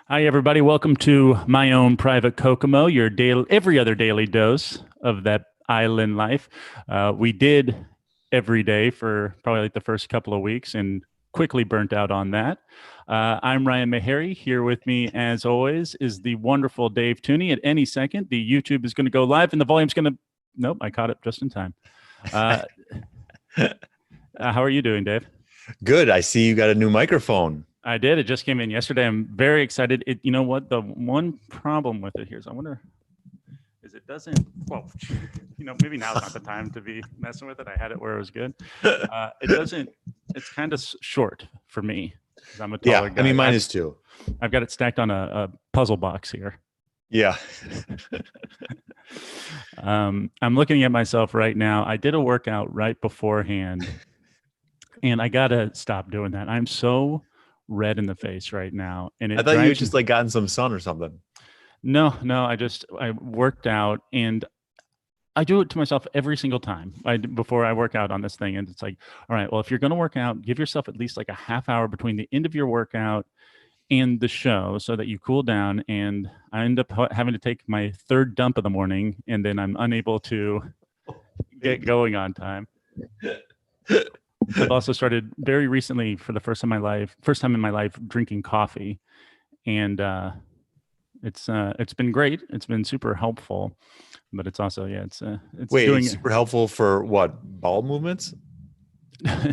Hi, everybody. Welcome to my own private Kokomo, your daily, every other daily dose of that island life. We did every day for probably like the first couple of weeks and quickly burnt out on that. I'm Ryan Meharry. Here with me, as always, is the wonderful Dave Tooney. At any second, the YouTube is going to go live and the volume's going to. Nope, I caught it just in time. Uh, how are you doing, Dave? Good. I see you got a new microphone. I did. It just came in yesterday. I'm very excited. You know what? The one problem with it here is I wonder is it doesn't. Well, maybe now's not the time to be messing with it. I had it where it was good. It doesn't. It's kind of short for me because I'm a taller guy. I mean, mine is too. I've got it stacked on a puzzle box here. Yeah. I'm looking at myself right now. I did a workout right beforehand, and I gotta stop doing that. I'm so red in the face right now, and I thought you had just like gotten some sun or something. No, I worked out, and I do it to myself every single time before I work out on this thing. And it's like, all right, well, if you're going to work out, give yourself at least like a half hour between the end of your workout and the show so that you cool down. And I end up having to take my third dump of the morning, and then I'm unable to get going on time. I've also started very recently, for the first time in my life, drinking coffee, and it's been great. It's been super helpful, but it's also it's it's super helpful for what, bowel movements?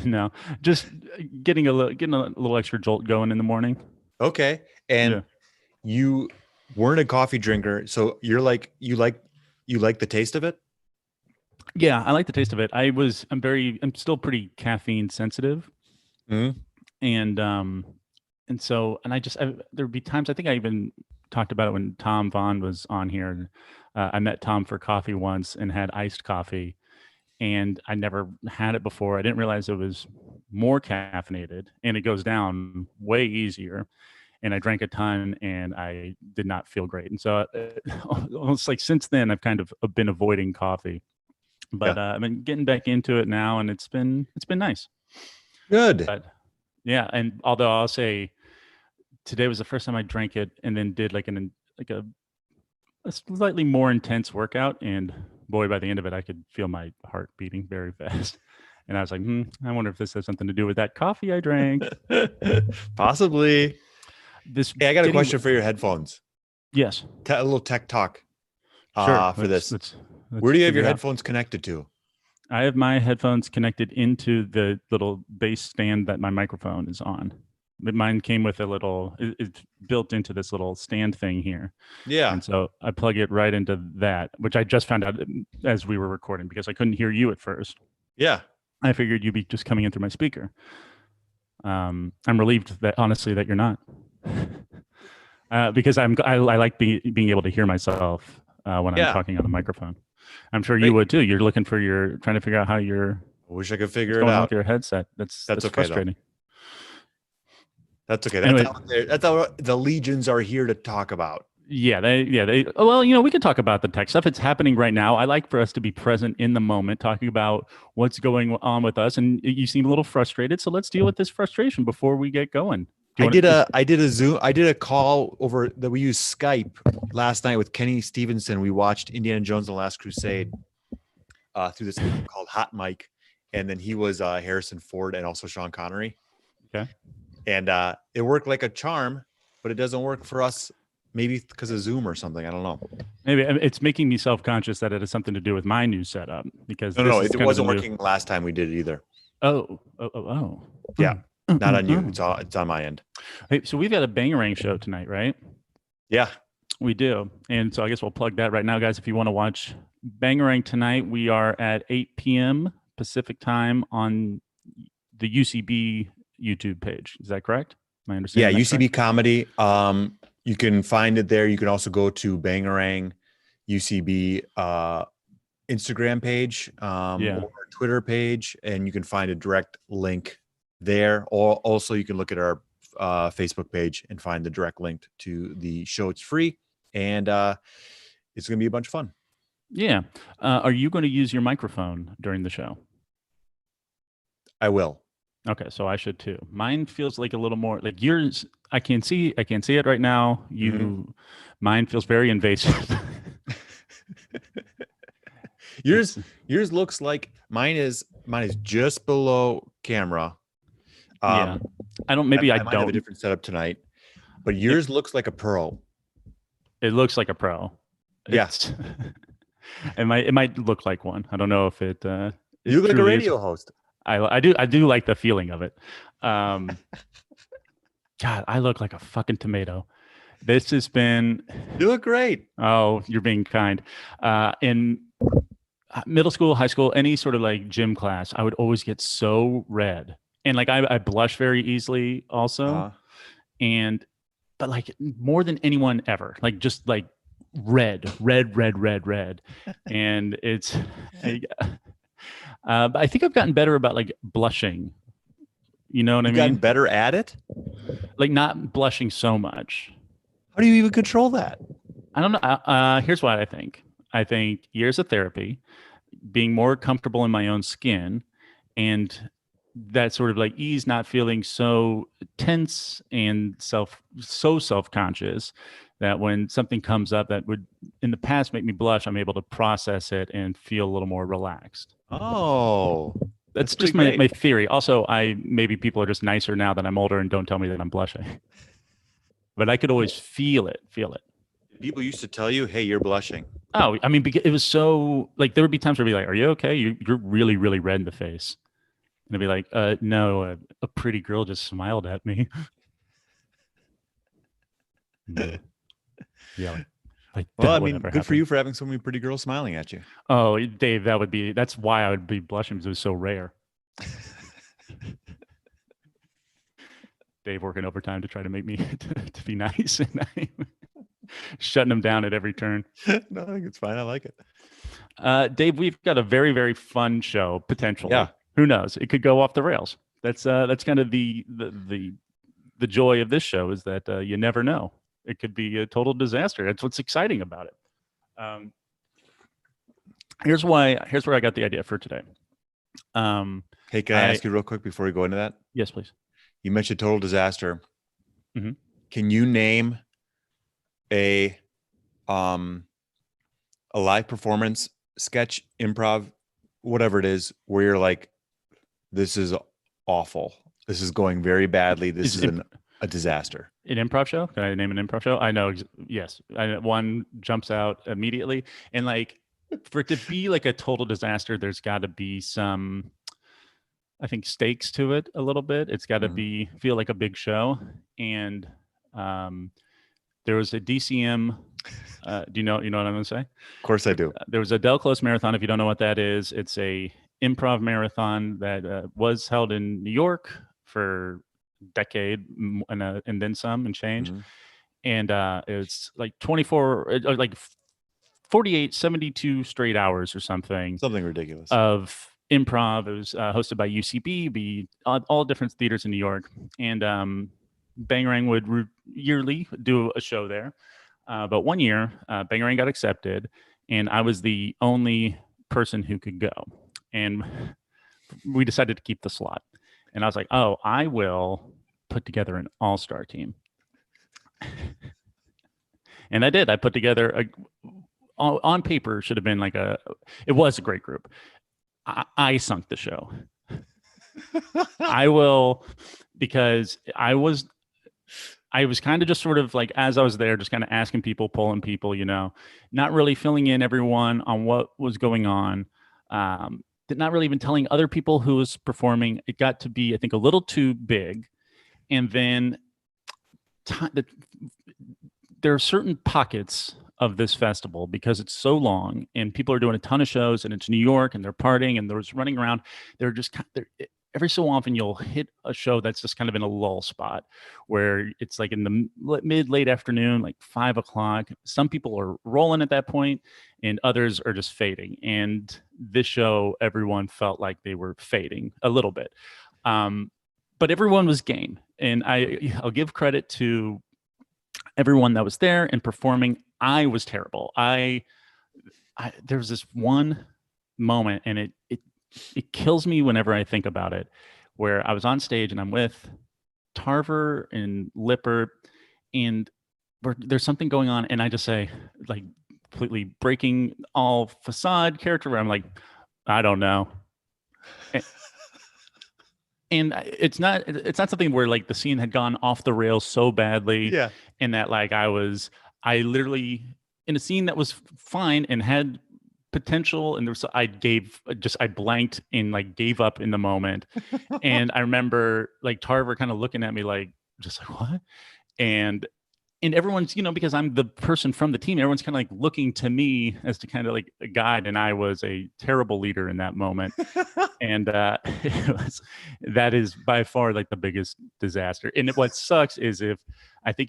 No, just getting a little extra jolt going in the morning. Okay, and you weren't a coffee drinker, so you like the taste of it. Yeah, I like the taste of it. I'm still pretty caffeine sensitive. Mm-hmm. And there'd be times, I think I even talked about it when Tom Vaughn was on here. I met Tom for coffee once and had iced coffee, and I never had it before. I didn't realize it was more caffeinated and it goes down way easier. And I drank a ton and I did not feel great. And so almost like since then, I've kind of been avoiding coffee. But I've been getting back into it now, and it's been nice. Good. But yeah, and although I'll say today was the first time I drank it, and then did like a slightly more intense workout, and boy, by the end of it, I could feel my heart beating very fast. And I was like, I wonder if this has something to do with that coffee I drank. Possibly. Hey, I got a question for your headphones. Yes. A little tech talk. Sure. For this. Where do you have your headphones connected to? I have my headphones connected into the little base stand that my microphone is on. But mine came with it's built into this little stand thing here. Yeah. And so I plug it right into that, which I just found out as we were recording because I couldn't hear you at first. Yeah. I figured you'd be just coming in through my speaker. I'm relieved that honestly that you're not. Because I like being able to hear myself when I'm talking on the microphone. I'm sure you would too. You're trying to figure out how I wish I could figure it out with your headset. That's okay, frustrating. That's okay. That's how the legions are here to talk about. Yeah, well, we can talk about the tech stuff. It's happening right now. I like for us to be present in the moment, talking about what's going on with us. And you seem a little frustrated, so let's deal with this frustration before we get going. I did a call over that we used Skype last night with Kenny Stevenson. We watched Indiana Jones and the Last Crusade through this thing called Hot Mic, and then he was Harrison Ford and also Sean Connery. Okay, and it worked like a charm, but it doesn't work for us. Maybe because of Zoom or something. I don't know. Maybe it's making me self-conscious that it has something to do with my new setup because it wasn't working last time we did it either. Oh. Yeah. Not on you. It's on my end. Hey, so we've got a Bangarang show tonight, right? Yeah, we do. And so I guess we'll plug that right now, guys. If you want to watch Bangarang tonight, we are at 8 p.m. Pacific time on the UCB YouTube page. Is that correct? My understanding. Yeah, UCB Comedy. You can find it there. You can also go to Bangarang UCB Instagram page or Twitter page, and you can find a direct link there. Or also you can look at our Facebook page and find the direct link to the show. It's free, and it's going to be a bunch of fun. Yeah. Are you going to use your microphone during the show? I will. Okay, so I should too. Mine feels like a little more like yours. I can see it right now. Mhm. Mine feels very invasive. Yours It's yours looks like mine is just below camera. yeah. Um, I don't. Maybe I I might have a don't. different setup tonight, but It, yours looks like a pearl. it looks like a pro. Yeah, It's it might look like one. I don't know if you it look like a truly is. radio host. I do like the feeling of it. Um, God, I look like a fucking tomato. This has been. You look great. Oh, you're being kind. In middle school, high school, any sort of like gym class, I would always get so red, and like I blush very easily also, Uh, and but like more than anyone ever, like just like red, and it's. I, but I think I've gotten better about like blushing. You know what I you've gotten mean? better at it. Like not blushing so much. How do you even control that? I don't know. Here's what I think. I think years of therapy, being more comfortable in my own skin, and that sort of like ease, not feeling so tense and self-conscious that when something comes up that would in the past make me blush, I'm able to process it and feel a little more relaxed. Oh, that's That's pretty just great. my theory. Also, I maybe people are just nicer now that I'm older and don't tell me that I'm blushing. But I could always feel it. People used to tell you, "Hey, you're blushing." Oh, I mean, it was so like there would be times where I'd be like, "Are you okay? You're really, really red in the face," and I'd be like, no, a pretty girl just smiled at me." Mm, yeah, like Well, I that would mean, ever good for happen. you for having so many pretty girls smiling at you. Oh, Dave, that's why I would be blushing because it was so rare. Dave working overtime to try to make me to be nice, and I'm shutting him down at every turn. No, I think it's fine. I like it. Dave, we've got a very, very fun show Yeah. potentially. Who knows? It could go off the rails. That's kind of the joy of this show is that you never know. It could be a total disaster. That's what's exciting about it. Um, Here's where I got the idea for today. Hey, can I ask you real quick before we go into that? Yes, please. You mentioned total disaster. Mhm. Can you name a um a live performance, sketch, improv, whatever it is, where you're like, this is awful. This is going very badly. This is a disaster. An improv show? Can I name an improv show? I know. Yes, one jumps out immediately, and like for it to be like a total disaster, there's got to be some, I think, stakes to it a little bit. It's got to be feel like a big show, and um, there was a DCM. Do you know? You know what I'm going to say? Of course I do. There was a Del Close Marathon. If you don't know what that is, it's a improv marathon that was held in New York for a decade and then some and change. Mm-hmm. And it's like 24, like 48, 72 straight hours or something. Something ridiculous. Of improv. It was hosted by UCB, all different theaters in New York. And Bangarang would yearly do a show there. But one year, Bangarang got accepted, and I was the only person who could go. And we decided to keep the slot. And I was like, oh, I will put together an all-star team. And I did. I put together on paper should have been like it was a great group. I sunk the show. I will, because I was kind of just sort of like, as I was there, just kind of asking people, polling people, not really filling in everyone on what was going on. Not really even telling other people who was performing. It got to be, I think, a little too big. And then there are certain pockets of this festival because it's so long and people are doing a ton of shows and it's New York and they're partying and there's running around. Every so often you'll hit a show that's just kind of in a lull spot where it's like in the late afternoon, like 5 o'clock. Some people are rolling at that point and others are just fading. And this show, everyone felt like they were fading a little bit. But everyone was game. And I'll give credit to everyone that was there and performing. I was terrible. There was this one moment, and it kills me whenever I think about it, where I was on stage and I'm with Tarver and Lippert, and there's something going on, and I just say, like, completely breaking all facade character, where I'm like, I don't know. And it's not something where like the scene had gone off the rails so badly, Yeah. and that like I literally, in a scene that was fine and had potential, and I blanked and like gave up in the moment. And I remember like Tarver kind of looking at me like, just like, what? And everyone's, because I'm the person from the team, everyone's kind of like looking to me as to kind of like a guide, and I was a terrible leader in that moment. And that is by far like the biggest disaster. And what sucks is if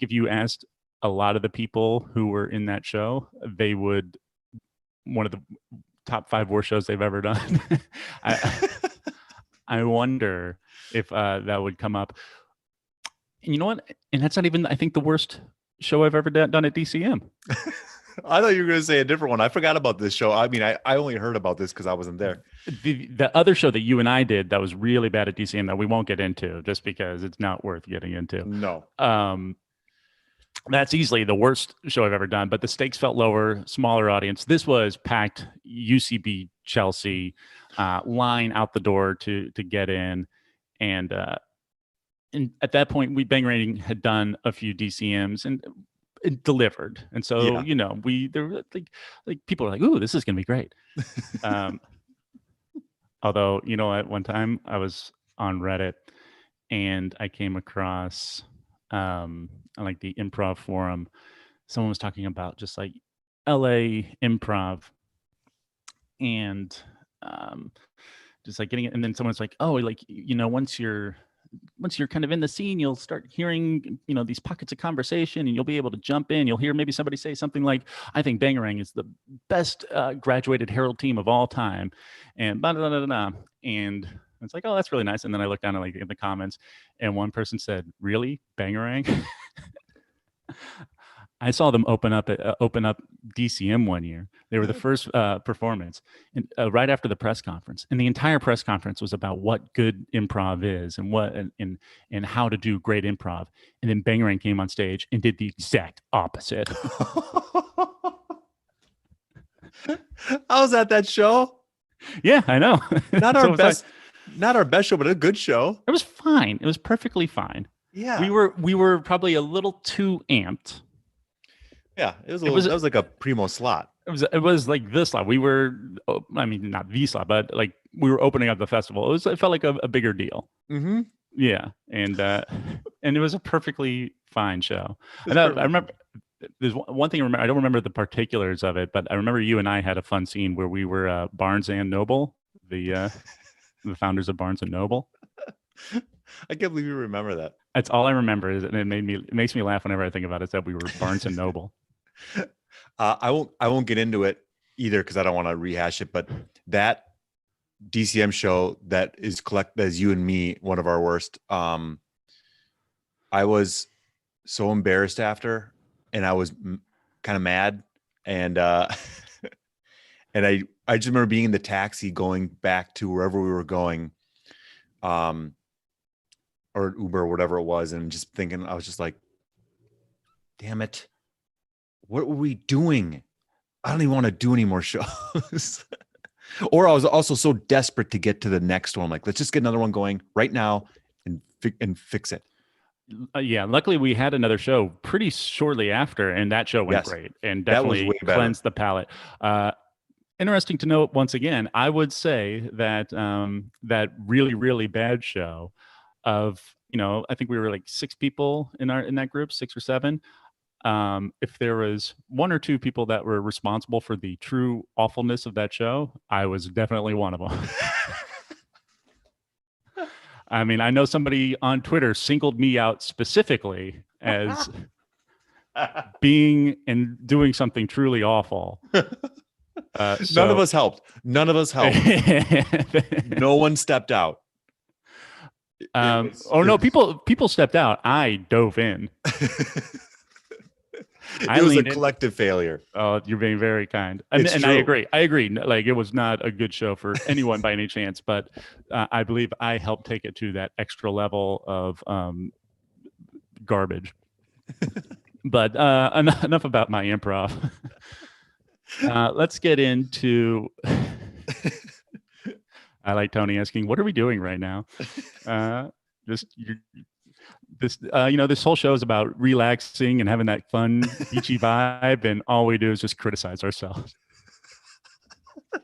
you asked a lot of the people who were in that show, they would, one of the top 5 worst shows they've ever done. I wonder if that would come up. And you know what? And that's not even, I think, the worst show I've ever done at DCM. I thought you were going to say a different one. I forgot about this show. I mean, I only heard about this because I wasn't there. The other show that you and I did that was really bad at DCM that we won't get into just because it's not worth getting into. No. That's easily the worst show I've ever done, but the stakes felt lower, smaller audience. This was packed UCB Chelsea, line out the door to get in. And at that point, Bangarang had done a few DCMs and it delivered. And so, there were like people are like, ooh, this is going to be great. Although, at one time I was on Reddit and I came across on like the improv forum, someone was talking about just like LA improv and just like getting it. And then someone's like, oh, like, once you're kind of in the scene, you'll start hearing, these pockets of conversation, and you'll be able to jump in. You'll hear maybe somebody say something like, I think Bangarang is the best graduated Herald team of all time. And blah, blah, blah, blah. And it's like, oh, that's really nice. And then I looked down at like in the comments, and one person said, really, Bangarang? I saw them open up DCM one year. They were the first performance, and right after the press conference. And the entire press conference was about what good improv is and what and how to do great improv. And then Bangarang came on stage and did the exact opposite. I was at that show. Yeah, I know. Not our best show, but a good show. It was fine. It was perfectly fine. Yeah, we were probably a little too amped. Yeah, that was like a primo slot. It was like this slot. We were, I mean, not the slot, but like we were opening up the festival. It felt like a bigger deal. Mm-hmm. Yeah, and it was a perfectly fine show. And I remember there's one thing I remember. I don't remember the particulars of it, but I remember you and I had a fun scene where we were Barnes and Noble, the founders of Barnes and Noble. I can't believe you remember that. That's all I remember, and it makes me laugh whenever I think about it. Is that we were Barnes and Noble. I won't get into it either because I don't want to rehash it. But that DCM show that is collected as you and me, one of our worst. I was so embarrassed after, and I was kind of mad, and and I just remember being in the taxi going back to wherever we were going, or Uber or whatever it was, and just thinking, I was just like, damn it. What were we doing? I don't even want to do any more shows. Or I was also so desperate to get to the next one. Like, let's just get another one going right now and fix it. Yeah. Luckily, we had another show pretty shortly after, and that show went great and definitely cleansed the palate. Interesting to note, once again, I would say that that really, really bad show of, I think we were like 6 people in that group, 6 or 7. If there was 1 or 2 people that were responsible for the true awfulness of that show, I was definitely one of them. I mean, I know somebody on Twitter singled me out specifically as being and doing something truly awful. None of us helped. No one stepped out. No, people stepped out. I dove in. I It was a leaned in. collective failure. Oh, you're being very kind. And, It's and true. I agree. Like, it was not a good show for anyone by any chance, but I believe I helped take it to that extra level of garbage. But enough about my improv. Let's get into. I like Tony asking, "What are we doing right now?" Just this, this whole show is about relaxing and having that fun beachy vibe, and all we do is just criticize ourselves.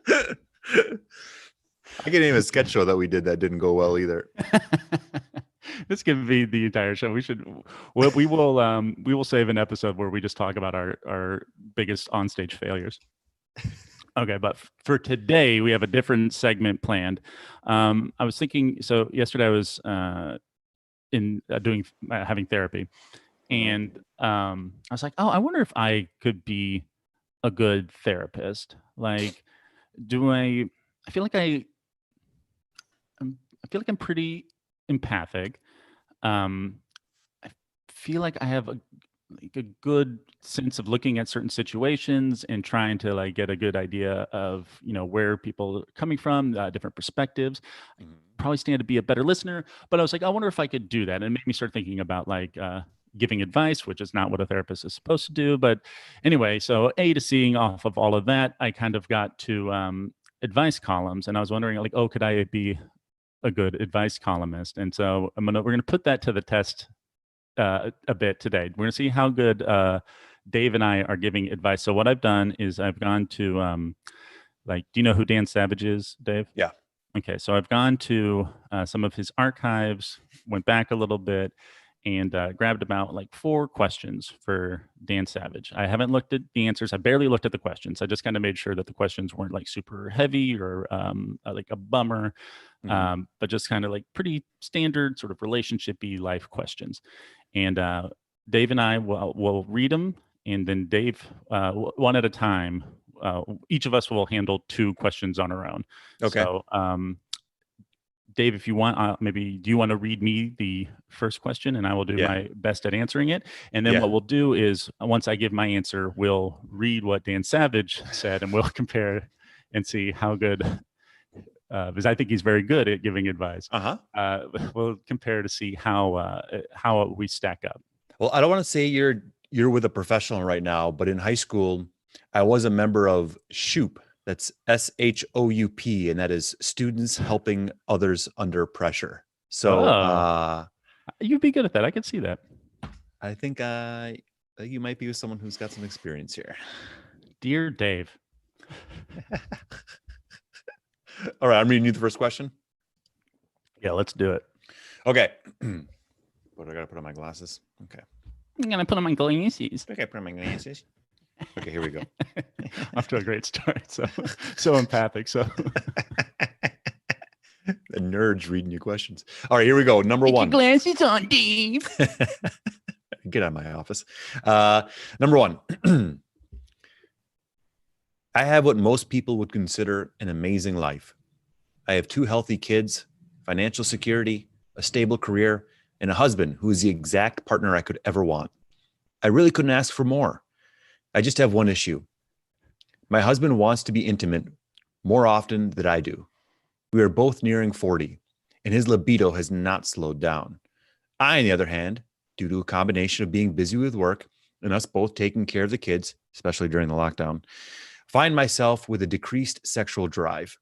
I can name a sketch show that we did that didn't go well either. This could be the entire show. We will save an episode where we just talk about our biggest onstage failures. Okay, but for today we have a different segment planned. I was thinking. So yesterday I was having therapy, and I was like, oh, I wonder if I could be a good therapist. Like, I feel like I feel like I'm pretty empathic. I feel like I have like a good sense of looking at certain situations and trying to like get a good idea of where people are coming from, different perspectives. I probably stand to be a better listener, but I was like, I wonder if I could do that, and it made me start thinking about like giving advice, which is not what a therapist is supposed to do. But anyway, so A to seeing off of all of that, I kind of got to advice columns, and I was wondering like, oh, could I be a good advice columnist? And so we're gonna put that to the test a bit today. We're gonna see how good Dave and I are giving advice. So what I've done is I've gone to do you know who Dan Savage is, Dave? Yeah. Okay, so I've gone to some of his archives, went back a little bit, and grabbed about like 4 questions for Dan Savage. I haven't looked at the answers. I barely looked at the questions. I just kind of made sure that the questions weren't like super heavy or like a bummer, but just kind of like pretty standard sort of relationshipy life questions. And Dave and I will read them, and then Dave, one at a time, each of us will handle 2 questions on our own. Okay. So, Dave, if you want, maybe do you want to read me the first question, and I will do my best at answering it. And then what we'll do is once I give my answer, we'll read what Dan Savage said, and we'll compare and see how good, because I think he's very good at giving advice. We'll compare to see how we stack up. Well, I don't want to say you're with a professional right now, but in high school, I was a member of SHOOP. That's SHOUP, and that is Students Helping Others Under Pressure. So you'd be good at that. I can see that. I think you might be with someone who's got some experience here. Dear Dave. All right, I'm reading you the first question. Yeah, let's do it. Okay. What do I got to put on my glasses? Okay. I'm going to put on my glasses. Okay, put on my glasses. Okay, here we go. Off to a great start. So empathic. So the nerds reading you questions. All right, here we go. Number 1. Your glasses on, Dave. Get out of my office. Number 1. I have what most people would consider an amazing life. I have 2 healthy kids, financial security, a stable career, and a husband who is the exact partner I could ever want. I really couldn't ask for more. I just have one issue. My husband wants to be intimate more often than I do. We are both nearing 40, and his libido has not slowed down. I, on the other hand, due to a combination of being busy with work and us both taking care of the kids, especially during the lockdown, find myself with a decreased sexual drive.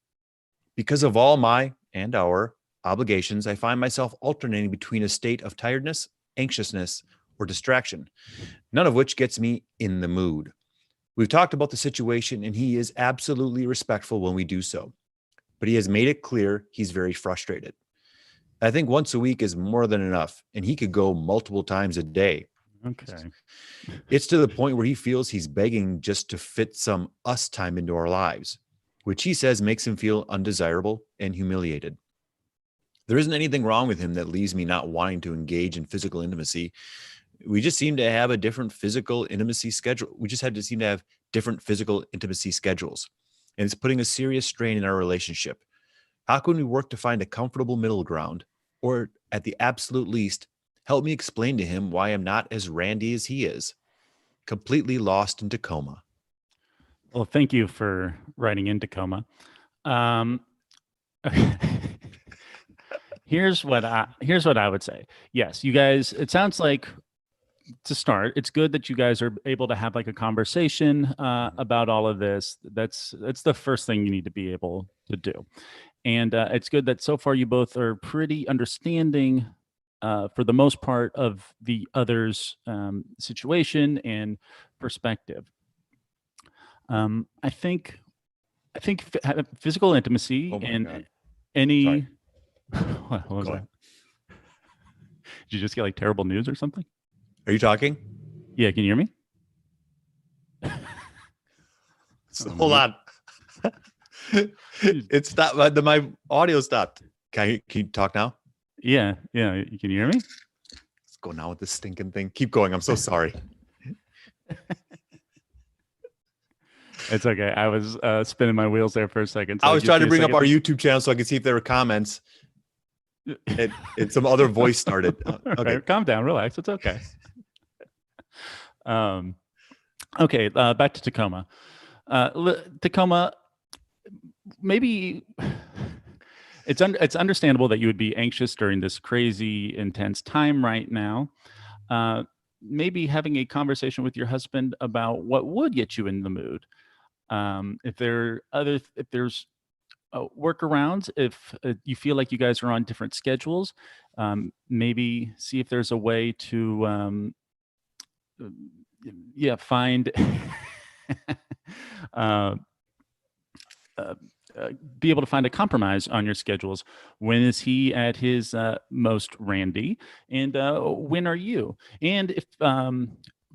Because of all my and our obligations, I find myself alternating between a state of tiredness, anxiousness, or distraction, none of which gets me in the mood. We've talked about the situation, and he is absolutely respectful when we do so, but he has made it clear he's very frustrated. I think once a week is more than enough, and he could go multiple times a day. Okay. It's to the point where he feels he's begging just to fit some us time into our lives, which he says makes him feel undesirable and humiliated. There isn't anything wrong with him that leaves me not wanting to engage in physical intimacy. We just seem to have a different physical intimacy schedule. We just seem to have different physical intimacy schedules, and it's putting a serious strain in our relationship. How can we work to find a comfortable middle ground, or at the absolute least, help me explain to him why I'm not as randy as he is? completely lost in Tacoma. Well, thank you for writing in Tacoma. Um, here's what I would say. Yes, you guys. It sounds like, to start, it's good that you guys are able to have like a conversation about all of this. That's the first thing you need to be able to do. And it's good that so far you both are pretty understanding, for the most part, of the other's situation and perspective. Physical intimacy Oh my and God. Sorry. any what was Go that? ahead. Did you just get like terrible news or something? Are you talking? Yeah, can you hear me? Hold on. It stopped. My audio stopped. Can you talk now? Yeah, you can hear me? Let's go now with this stinking thing. Keep going. I'm so sorry. It's okay. I was spinning my wheels there for a second. So I was trying to bring up our second. YouTube channel so I could see if there were comments. And some other voice started. Okay. Right, calm down, relax. It's okay. Okay, back to Tacoma. Tacoma, maybe it's understandable that you would be anxious during this crazy, intense time right now. Maybe having a conversation with your husband about what would get you in the mood. If there's workarounds, if you feel like you guys are on different schedules, maybe see if there's a way to find uh, uh, be able to find a compromise on your schedules. When is he at his most randy, and when are you? And if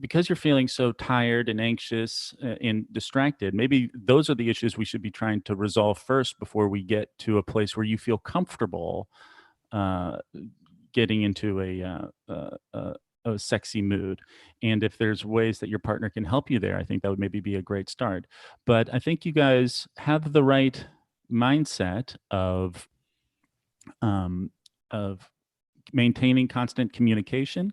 because you're feeling so tired and anxious and distracted, maybe those are the issues we should be trying to resolve first before we get to a place where you feel comfortable uh, getting into a sexy mood. And if there's ways that your partner can help you there, I think that would maybe be a great start. But I think you guys have the right mindset um, of maintaining constant communication.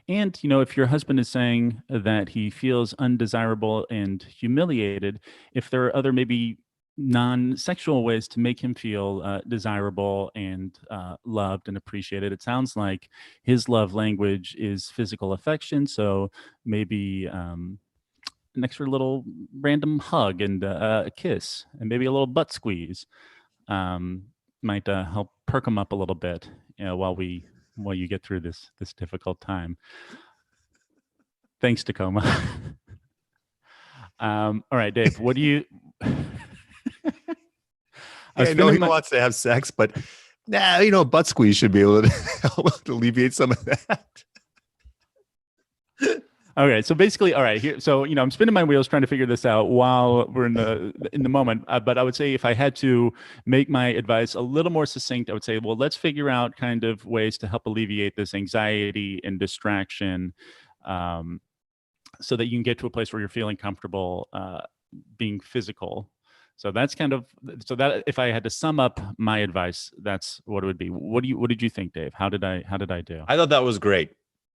And, if your husband is saying that he feels undesirable and humiliated, if there are other maybe non-sexual ways to make him feel desirable and loved and appreciated. It sounds like his love language is physical affection. So maybe an extra little random hug and a kiss and maybe a little butt squeeze um, might help perk him up a little bit, while you get through this difficult time. Thanks, Tacoma. All right, Dave, what do you I know he wants to have sex, but butt squeeze should be able to help alleviate some of that. Okay, so basically, all right, here. So I'm spinning my wheels trying to figure this out while we're in the moment. But I would say if I had to make my advice a little more succinct, I would say, well, let's figure out kind of ways to help alleviate this anxiety and distraction, so that you can get to a place where you're feeling comfortable being physical. So that's that if I had to sum up my advice, that's what it would be. What did you think, Dave? How did I do? I thought that was great.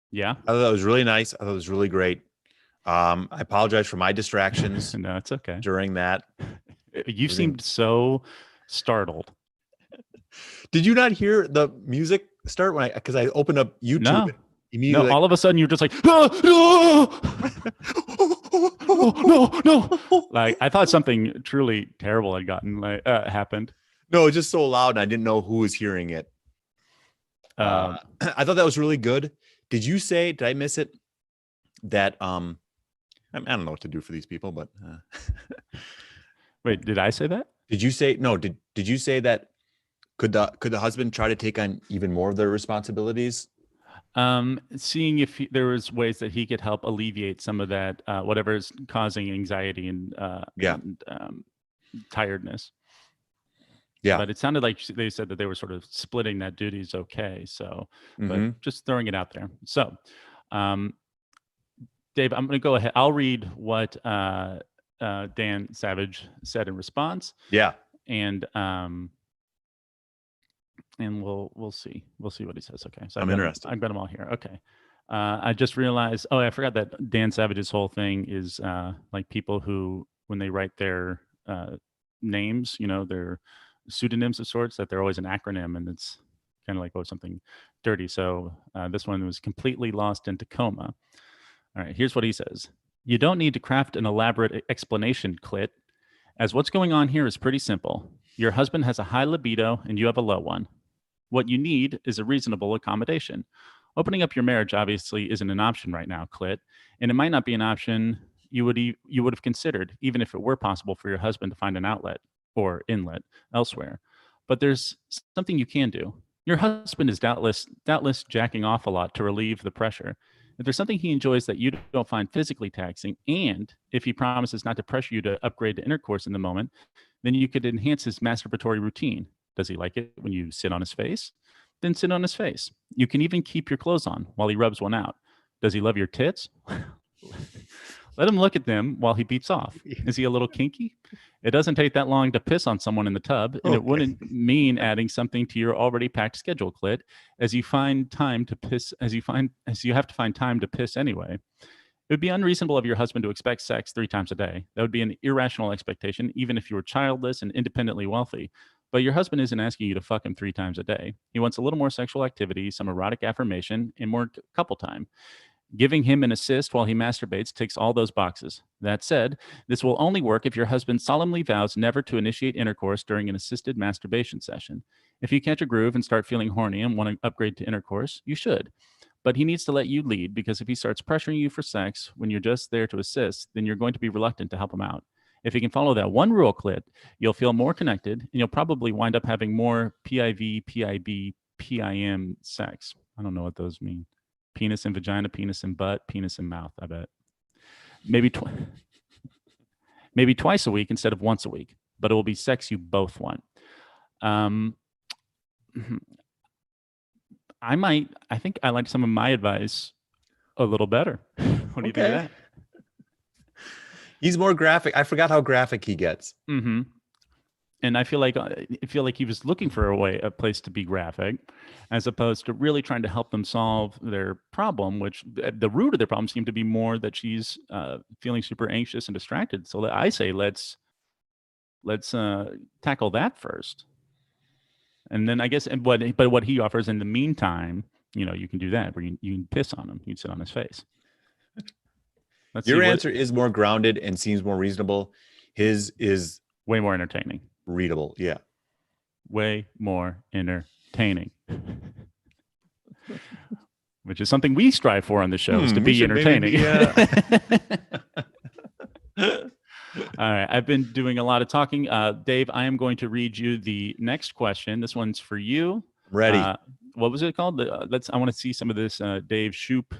Yeah. I thought that was really nice. I thought it was really great. I apologize for my distractions. No, it's okay. During that. You seemed so startled. Did you not hear the music start because I opened up YouTube? No. Immediately, no, all of a sudden you're just like, no, no. Like I thought something truly terrible had happened. No, it's just so loud, and I didn't know who was hearing it. I thought that was really good. Did I miss it? That I don't know what to do for these people, but wait, did I say that? Did you say no? Did you say that could the husband try to take on even more of their responsibilities? Seeing if there was ways that he could help alleviate some of that, whatever is causing anxiety and tiredness. Yeah. But it sounded like they said that they were sort of splitting that duties. Okay. So, but just throwing it out there. So, Dave, I'm going to go ahead. I'll read what Dan Savage said in response. Yeah. And we'll see what he says. Okay. So I'm interested. I've got them all here. Okay. I just realized. Oh, I forgot that Dan Savage's whole thing is like people who, when they write their names, their pseudonyms of sorts, that they're always an acronym, and it's kind of like something dirty. So this one was completely lost in Tacoma. All right, here's what he says: You don't need to craft an elaborate explanation, clit, as what's going on here is pretty simple. Your husband has a high libido and you have a low one. What you need is a reasonable accommodation. Opening up your marriage obviously isn't an option right now, clit, and it might not be an option you would have considered, even if it were possible for your husband to find an outlet or inlet elsewhere. But there's something you can do. Your husband is doubtless jacking off a lot to relieve the pressure. If there's something he enjoys that you don't find physically taxing, and if he promises not to pressure you to upgrade to intercourse in the moment, then you could enhance his masturbatory routine. Does he like it when you sit on his face? Then sit on his face. You can even keep your clothes on while he rubs one out. Does he love your tits? Let him look at them while he beats off. Is he a little kinky? It doesn't take that long to piss on someone in the tub, and it wouldn't mean adding something to your already packed schedule, clit, as you find time to piss as you have to find time to piss anyway. It would be unreasonable of your husband to expect sex 3 times a day. That would be an irrational expectation, even if you were childless and independently wealthy. But your husband isn't asking you to fuck him 3 times a day. He wants a little more sexual activity, some erotic affirmation, and more couple time. Giving him an assist while he masturbates ticks all those boxes. That said, this will only work if your husband solemnly vows never to initiate intercourse during an assisted masturbation session. If you catch a groove and start feeling horny and want to upgrade to intercourse, you should. But he needs to let you lead, because if he starts pressuring you for sex when you're just there to assist, then you're going to be reluctant to help him out. If he can follow that one rule, clit, you'll feel more connected, and you'll probably wind up having more PIV, PIB, PIM sex. I don't know what those mean. Penis and vagina, penis and butt, penis and mouth, I bet. Maybe twice a week instead of once a week, but it will be sex you both want. I think I like some of my advice a little better. What do you think of that? He's more graphic. I forgot how graphic he gets. Mm-hmm. And I feel like he was looking for a place to be graphic, as opposed to really trying to help them solve their problem, which the root of their problem seemed to be more that she's feeling super anxious and distracted. So I say let's tackle that first, and then I guess but what he offers in the meantime, you can do that where you can piss on him, you can sit on his face. Your answer is more grounded and seems more reasonable. His is way more entertaining. Readable, yeah. Way more entertaining. Which is something we strive for on the show, is to be entertaining. All right, I've been doing a lot of talking. Dave, I am going to read you the next question. This one's for you. Ready. What was it called? I want to see some of this Dave Shoop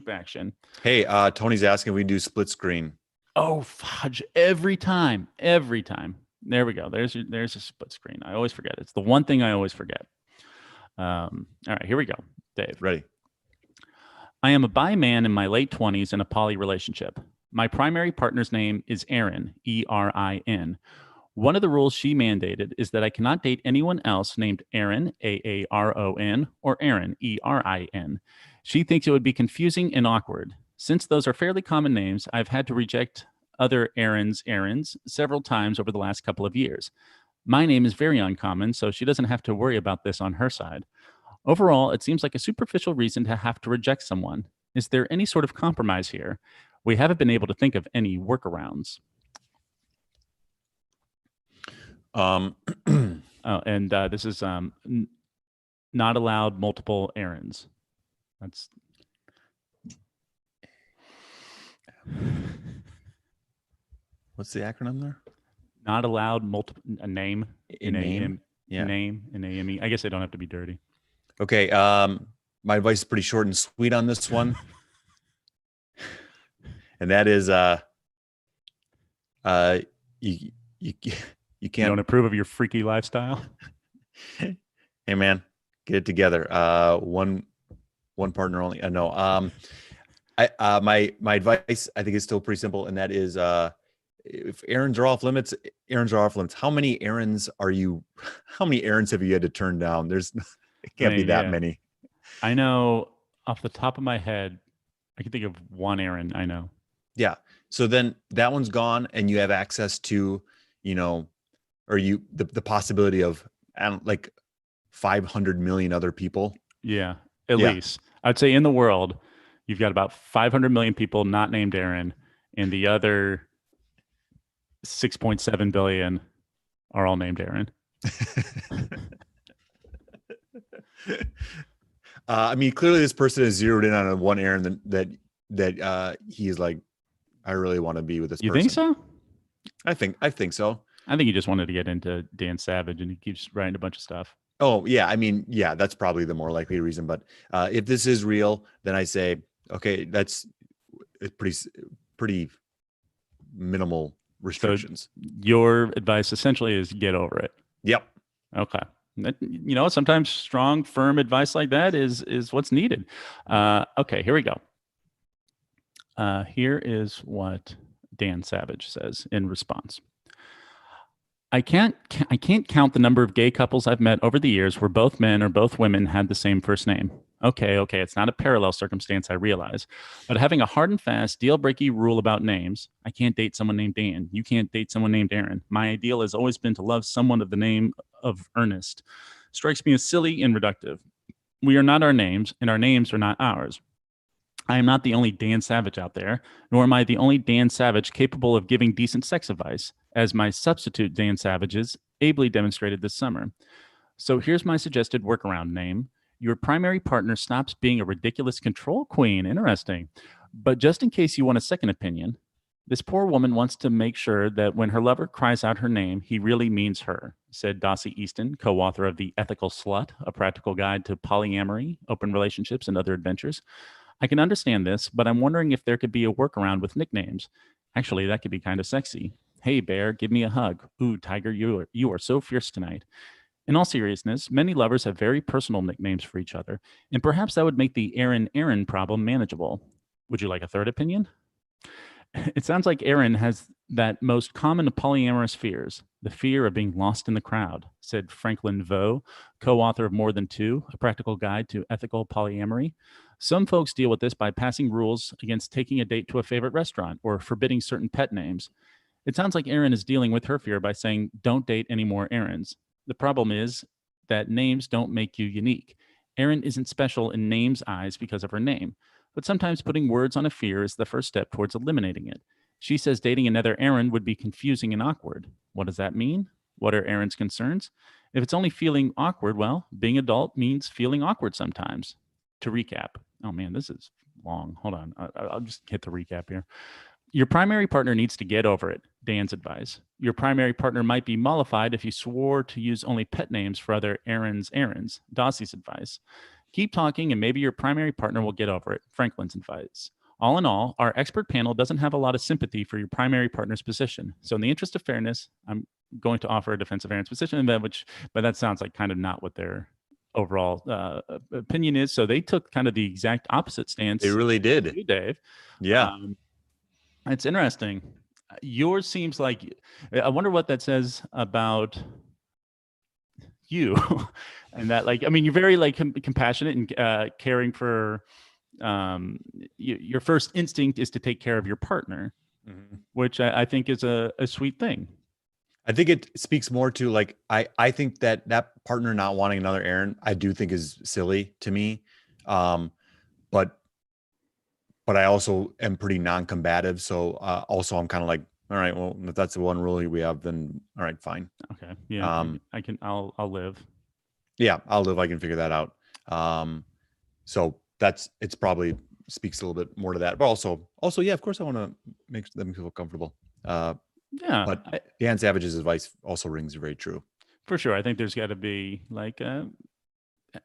action. Hey, Tony's asking if we do split screen. Oh, fudge. Every time. There we go. There's a split screen. I always forget. It's the one thing I always forget. All right, here we go. Dave. Ready. I am a bi man in my late 20s in a poly relationship. My primary partner's name is Erin, E-R-I-N. One of the rules she mandated is that I cannot date anyone else named Aaron, A-A-R-O-N, or Erin, E-R-I-N. She thinks it would be confusing and awkward. Since those are fairly common names, I've had to reject other Erins several times over the last couple of years. My name is very uncommon, so she doesn't have to worry about this on her side. Overall, it seems like a superficial reason to have to reject someone. Is there any sort of compromise here? We haven't been able to think of any workarounds. This is not allowed multiple errands. That's what's the acronym there? Not allowed multiple name. Name. Yeah. Name and AME. I guess they don't have to be dirty. Okay. My advice is pretty short and sweet on this one. And that is you can't. You don't approve of your freaky lifestyle? Hey man, get it together. One partner only. No. My advice, I think, is still pretty simple, and that is if errands are off limits, errands are off limits. How many errands have you had to turn down? It can't be that many. I know off the top of my head, I can think of one Aaron I know. Yeah. So then that one's gone, and you have access to, or the possibility of, like 500 million other people. Yeah, at Yeah. least. I'd say in the world, you've got about 500 million people not named Aaron, and the other 6.7 billion are all named Aaron. I mean, clearly this person is zeroed in on a one Aaron that he's like, I really want to be with this You think person. so? I think so. I think he just wanted to get into Dan Savage, and he keeps writing a bunch of stuff. Oh yeah, I mean, yeah, that's probably the more likely reason. But if this is real, then I say, okay, that's pretty minimal So restrictions. your advice essentially is get over it. Yep. Okay. Sometimes strong, firm advice like that is what's needed. Okay, here we go. Here is what Dan Savage says in response. I can't count the number of gay couples I've met over the years where both men or both women had the same first name. Okay, it's not a parallel circumstance, I realize. But having a hard and fast, deal-breaking rule about names, I can't date someone named Dan. You can't date someone named Aaron. My ideal has always been to love someone of the name of Ernest. Strikes me as silly and reductive. We are not our names, and our names are not ours. I am not the only Dan Savage out there, nor am I the only Dan Savage capable of giving decent sex advice, as my substitute Dan Savages ably demonstrated this summer. So here's my suggested workaround name. Your primary partner stops being a ridiculous control queen. Interesting. But just in case you want a second opinion, this poor woman wants to make sure that when her lover cries out her name, he really means her, said Dossie Easton, co author of The Ethical Slut, a practical guide to polyamory, open relationships, and other adventures. I can understand this, but I'm wondering if there could be a workaround with nicknames. Actually, that could be kind of sexy. Hey, bear, give me a hug. Ooh, tiger, you are so fierce tonight. In all seriousness, many lovers have very personal nicknames for each other, and perhaps that would make the Aaron problem manageable. Would you like a third opinion? It sounds like Aaron has that most common of polyamorous fears, the fear of being lost in the crowd, said Franklin Vo, co-author of More Than Two, a practical guide to ethical polyamory. Some folks deal with this by passing rules against taking a date to a favorite restaurant or forbidding certain pet names. It sounds like Aaron is dealing with her fear by saying, don't date any more Aarons. The problem is that names don't make you unique. Aaron isn't special in name's eyes because of her name, but sometimes putting words on a fear is the first step towards eliminating it. She says dating another Aaron would be confusing and awkward. What does that mean? What are Aaron's concerns? If it's only feeling awkward, well, being adult means feeling awkward sometimes. To recap, oh man, this is long. Hold on. I'll just hit the recap here. Your primary partner needs to get over it, Dan's advice. Your primary partner might be mollified if you swore to use only pet names for other errands, Dossie's advice. Keep talking and maybe your primary partner will get over it, Franklin's advice. All in all, our expert panel doesn't have a lot of sympathy for your primary partner's position. So in the interest of fairness, I'm going to offer a defense of Aaron's position, but that sounds like kind of not what their overall opinion is. So they took kind of the exact opposite stance. They really did. You, Dave. Yeah. It's interesting. Yours seems like, I wonder what that says about you. And that, like, I mean, you're very like compassionate and caring for, your first instinct is to take care of your partner, which I think is a sweet thing. I think it speaks more to like, I think that partner not wanting another Aaron, I do think is silly to me. But I also am pretty non-combative. So also I'm kind of like, all right, well, if that's the one rule we have, then all right, fine. Okay. Yeah. I'll live. Yeah, I'll live. I can figure that out. So it's probably speaks a little bit more to that, but also, yeah, of course I want to make them feel comfortable. Yeah. But Dan Savage's advice also rings very true. For sure. I think there's got to be like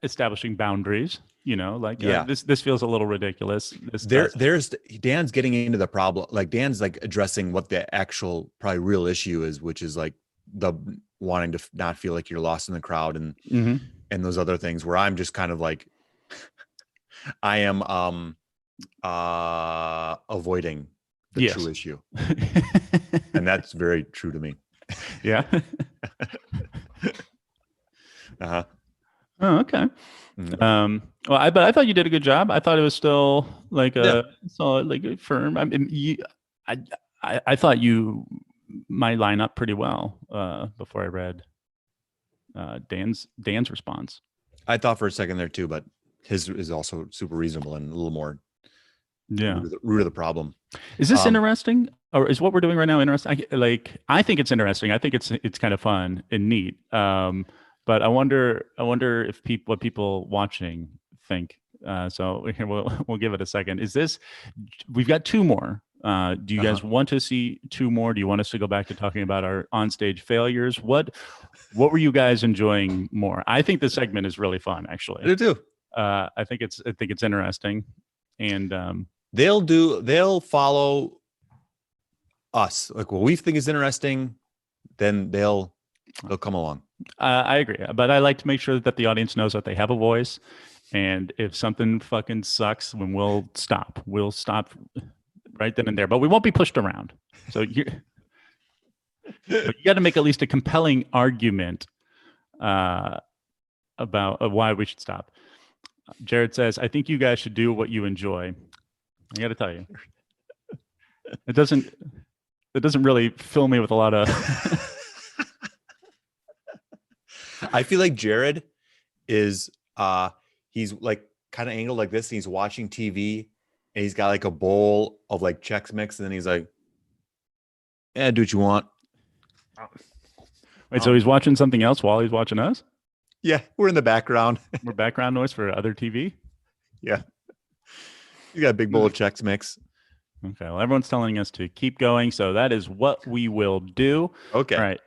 establishing boundaries, this feels a little ridiculous. There's Dan's getting into the problem. Like Dan's like addressing what the actual probably real issue is, which is like the wanting to not feel like you're lost in the crowd and those other things, where I'm just kind of like, I am avoiding the true issue. And that's very true to me. Yeah. Uh-huh. Oh, okay. But I thought you did a good job. I thought it was still like Yeah. a solid, like a firm. I mean, I, I thought you might line up pretty well before I read Dan's response. I thought for a second there too, but his is also super reasonable and a little more Yeah. root of the problem. Is this interesting, or is what we're doing right now interesting? I think it's interesting. I think it's kind of fun and neat. But I wonder if what people watching think. So here we'll give it a second. Is this? We've got two more. Do you guys want to see two more? Do you want us to go back to talking about our onstage failures? What were you guys enjoying more? I think this segment is really fun, actually. I do too. I think it's interesting, and they'll follow us. Like what we think is interesting, then they'll come along. I agree, but I like to make sure that the audience knows that they have a voice, and if something fucking sucks, then we'll stop right then and there. But we won't be pushed around. So you got to make at least a compelling argument about why we should stop. Jared says, "I think you guys should do what you enjoy." I got to tell you, it doesn't really fill me with a lot of. I feel like Jared is he's like kind of angled like this, and he's watching TV, and he's got like a bowl of like Chex Mix, and then he's like, "Yeah, do what you want." Wait, so he's watching something else while he's watching us? Yeah, we're in the background. We're background noise for other TV? Yeah. You got a big bowl of Chex Mix. Okay, well, everyone's telling us to keep going, so that is what we will do. Okay. All right.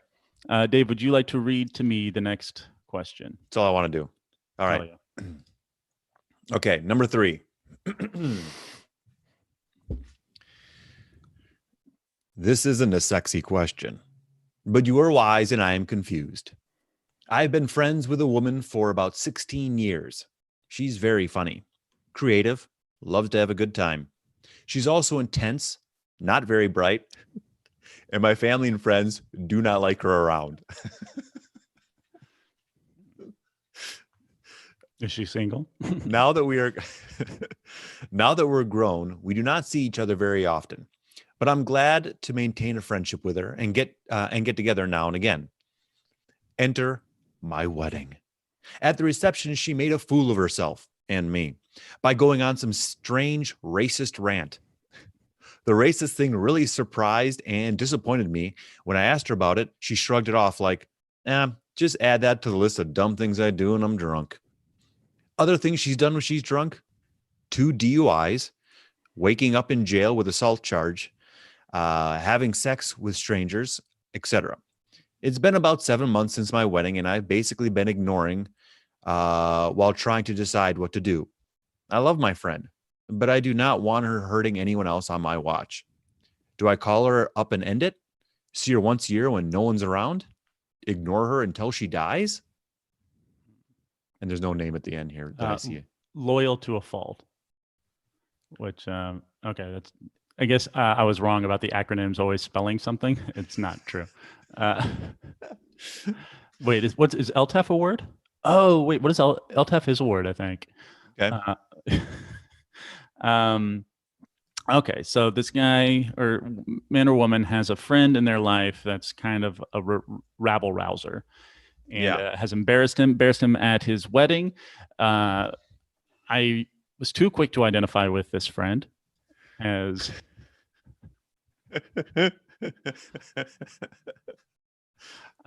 Dave, would you like to read to me the next question? That's all I want to do. All right. Oh, yeah. Okay, number 3. This isn't a sexy question, but you are wise and I am confused. I've been friends with a woman for about 16 years. She's very funny, creative, loves to have a good time. She's also intense, not very bright, and my family and friends do not like her around. Is she single? Now that we're grown, we do not see each other very often. But I'm glad to maintain a friendship with her and get together now and again. Enter my wedding. At the reception, she made a fool of herself and me by going on some strange racist rant. The racist thing really surprised and disappointed me. When I asked her about it, she shrugged it off like, just add that to the list of dumb things I do when I'm drunk. Other things she's done when she's drunk: 2 DUIs, waking up in jail with assault charge, having sex with strangers, etc. It's been about 7 months since my wedding, and I've basically been ignoring while trying to decide what to do. I love my friend, but I do not want her hurting anyone else on my watch. Do I call her up and end it? See her once a year when no one's around? Ignore her until she dies? And there's no name at the end here that I see. Loyal to a fault. Which, okay, that's. I guess I was wrong about the acronyms always spelling something. It's not true. Wait, is LTAF a word? Oh, wait, what is LTAF is a word, I think. Okay. Okay, so this guy or man or woman has a friend in their life that's kind of a rabble rouser, and has embarrassed him at his wedding. I was too quick to identify with this friend as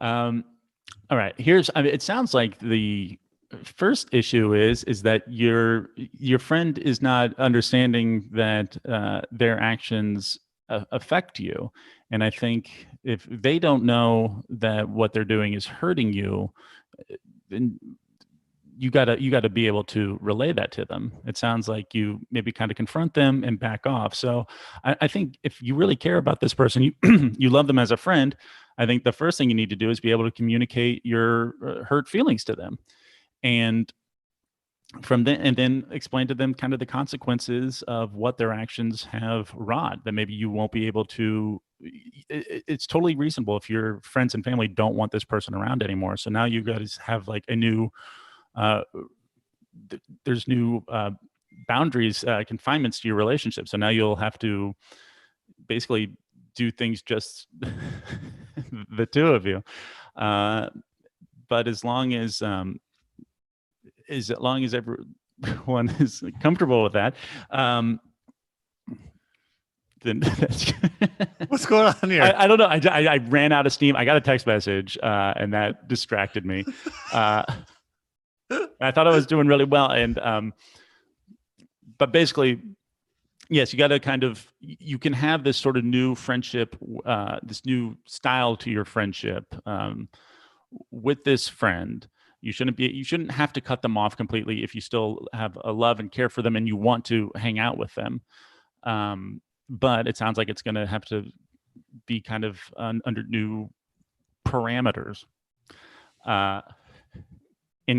all right, it sounds like the first issue is that your friend is not understanding that their actions affect you. And I think if they don't know that what they're doing is hurting you, then you gotta be able to relay that to them. It sounds like you maybe kind of confront them and back off. So I think if you really care about this person, you you love them as a friend, I think the first thing you need to do is be able to communicate your hurt feelings to them, and then explain to them kind of the consequences of what their actions have wrought. That maybe you won't be able to. It's totally reasonable if your friends and family don't want this person around anymore. So now you guys have like a new there's new boundaries, confinements to your relationship. So now you'll have to basically do things just the two of you. But as long as everyone is comfortable with that, then that's What's going on here? I don't know. I ran out of steam. I got a text message, and that distracted me. I thought I was doing really well, and but basically, yes, you got to you can have this sort of new friendship, this new style to your friendship with this friend. You shouldn't have to cut them off completely if you still have a love and care for them and you want to hang out with them. But it sounds like it's going to have to be kind of under new parameters. And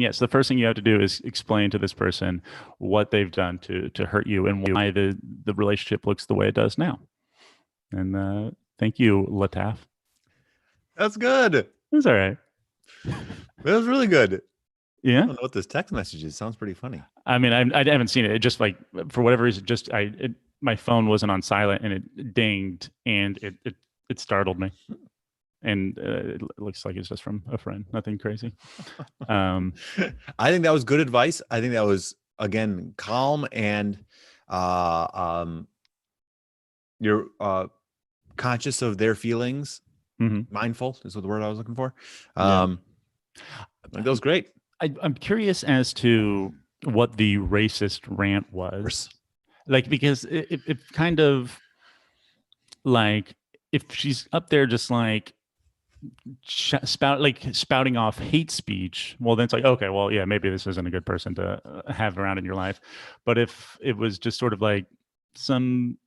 yes, the first thing you have to do is explain to this person what they've done to hurt you and why the relationship looks the way it does now. And thank you, Lataf. That's good. That's all right. That was really good. Yeah. I don't know what this text message is. Sounds pretty funny. I mean, I haven't seen it. It just like, for whatever reason, my phone wasn't on silent and it dinged and it startled me. And it looks like it's just from a friend. Nothing crazy. I think that was good advice. I think that was, again, calm and you're conscious of their feelings. Mm-hmm. Mindful is the word I was looking for. That was great. I'm curious as to what the racist rant was. Like, because it kind of like, if she's up there just like spouting off hate speech, well, then it's like, okay, well, yeah, maybe this isn't a good person to have around in your life. But if it was just sort of like some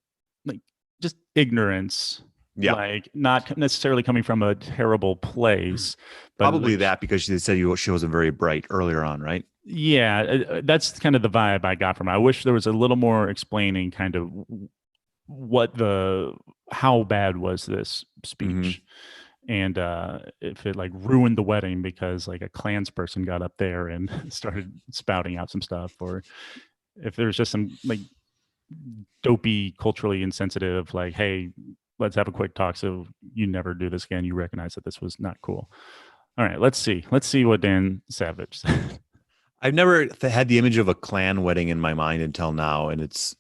like just ignorance, like not necessarily coming from a terrible place, but probably that because she said she wasn't very bright earlier on, right? Yeah, that's kind of the vibe I got from her. I wish there was a little more explaining kind of how bad was this speech. Mm-hmm. And if it like ruined the wedding because like a Klansperson got up there and started spouting out some stuff, or if there's just some like dopey, culturally insensitive, like, hey, let's have a quick talk so you never do this again. You recognize that this was not cool. All right, let's see what Dan Savage said. I've never had the image of a Klan wedding in my mind until now, and it's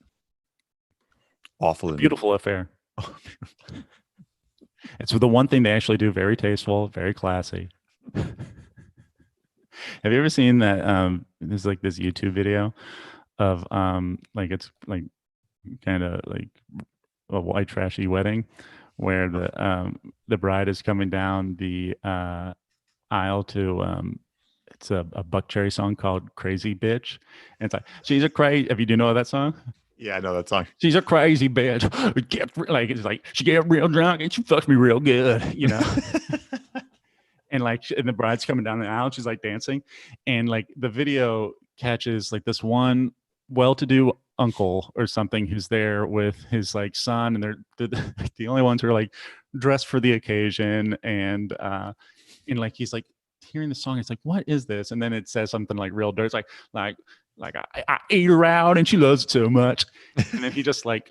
awful. Beautiful affair. It's the one thing they actually do very tasteful, very classy. Have you ever seen that? There's like this YouTube video of like it's like kind of like a white trashy wedding where the bride is coming down the aisle to it's a Buck Cherry song called "Crazy Bitch," and it's like she's a crazy. If you do know that song. Yeah, I know that song. She's a crazy bitch. It's like she get real drunk and she fucks me real good, you know. and the bride's coming down the aisle. She's like dancing, and like the video catches like this one well-to-do uncle or something who's there with his like son, and they're the only ones who are like dressed for the occasion, and like he's like hearing the song. It's like, what is this? And then it says something like real dirt. It's like I ate her out and she loves it so much. And then he just like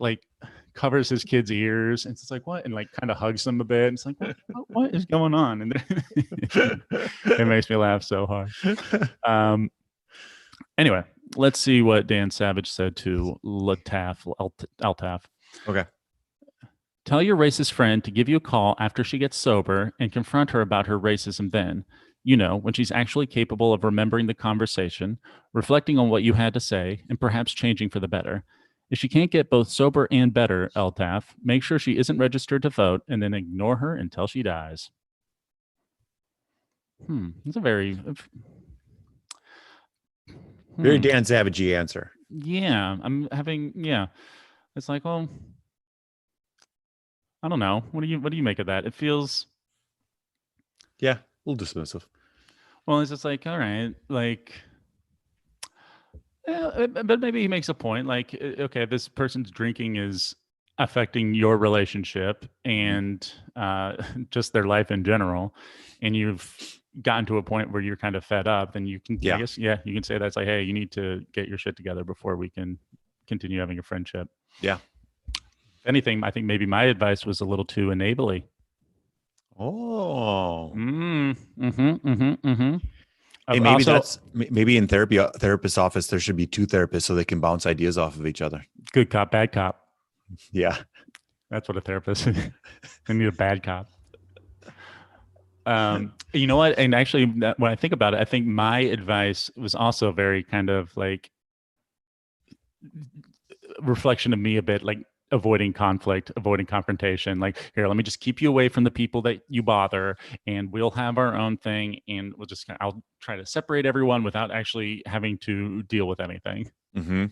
covers his kid's ears and it's like, what? And like kind of hugs them a bit. And it's like, what is going on? And it makes me laugh so hard. Anyway, let's see what Dan Savage said to Altaf. Okay. Tell your racist friend to give you a call after she gets sober and confront her about her racism then. You know, when she's actually capable of remembering the conversation, reflecting on what you had to say, and perhaps changing for the better. If she can't get both sober and better, Altaf, make sure she isn't registered to vote and then ignore her until she dies. It's a very Dan Savage-y answer. Yeah, it's like, well, I don't know. What do you make of that? It feels a little dismissive. Well, it's just like, all right, like, but maybe he makes a point. Like, okay, this person's drinking is affecting your relationship and just their life in general, and you've gotten to a point where you're kind of fed up, then you can, Yeah. I guess, yeah, you can say that's like, hey, you need to get your shit together before we can continue having a friendship. Yeah. If anything, I think maybe my advice was a little too enabling. Oh. Hey, I've maybe also, that's maybe in therapist's office there should be two therapists so they can bounce ideas off of each other. good cop, bad cop. Yeah. That's what a therapist is. They need a bad cop. You know what? And actually, when I think about it, I think my advice was also very kind of like reflection of me a bit, like avoiding conflict, avoiding confrontation. Like, here, let me just keep you away from the people that you bother, and we'll have our own thing, and we'll just, I'll try to separate everyone without actually having to deal with anything. Mm-hmm.